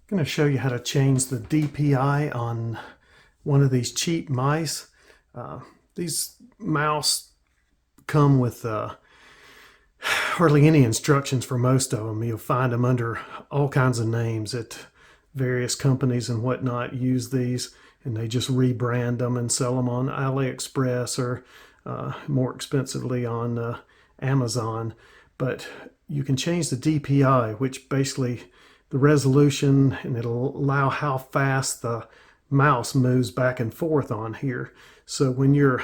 I'm going to show you how to change the DPI on one of these cheap mice. These mouse come with hardly any instructions for most of them. You'll find them under all kinds of names at various companies and whatnot use these, and they just rebrand them and sell them on AliExpress or more expensively on Amazon. But you can change the DPI, which basically the resolution, and it'll allow how fast the mouse moves back and forth on here. So when you're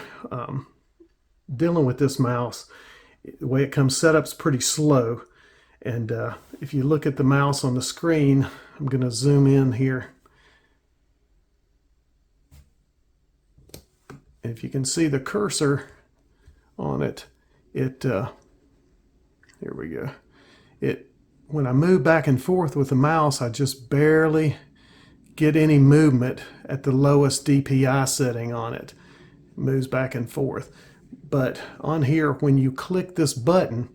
dealing with this mouse, the way it comes set up is pretty slow. And if you look at the mouse on the screen, I'm going to zoom in here. And if you can see the cursor on it, here we go. When I move back and forth with the mouse, I just barely get any movement at the lowest DPI setting on it. It moves back and forth. But on here, when you click this button,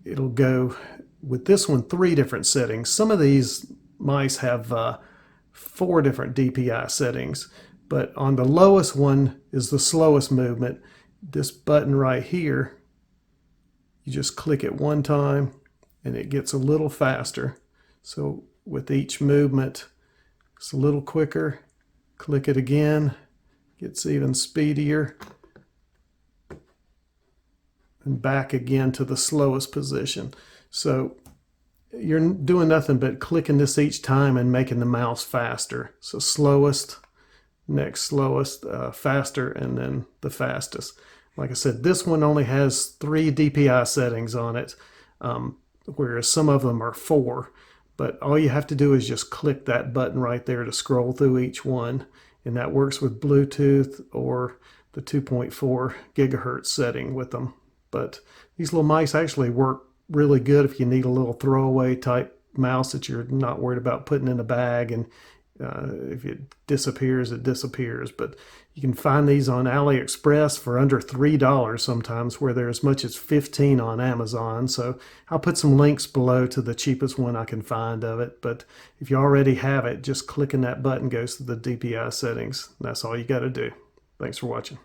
it'll go with this one 3 different settings. Some of these mice have 4 different DPI settings, but on the lowest one is the slowest movement. This button right here, you just click it one time and it gets a little faster. So with each movement, it's a little quicker. Click it again, gets even speedier. And back again to the slowest position. So you're doing nothing but clicking this each time and making the mouse faster. So slowest, next slowest, faster, and then the fastest. Like I said, this one only has 3 DPI settings on it, whereas some of them are 4. But all you have to do is just click that button right there to scroll through each one. And that works with Bluetooth or the 2.4 gigahertz setting with them. But these little mice actually work really good if you need a little throwaway type mouse that you're not worried about putting in a bag, and if it disappears, it disappears. But you can find these on AliExpress for under $3 sometimes, where they're as much as $15 on Amazon. So I'll put some links below to the cheapest one I can find of it. But if you already have it, just clicking that button goes to the DPI settings. That's all you got to do. Thanks for watching.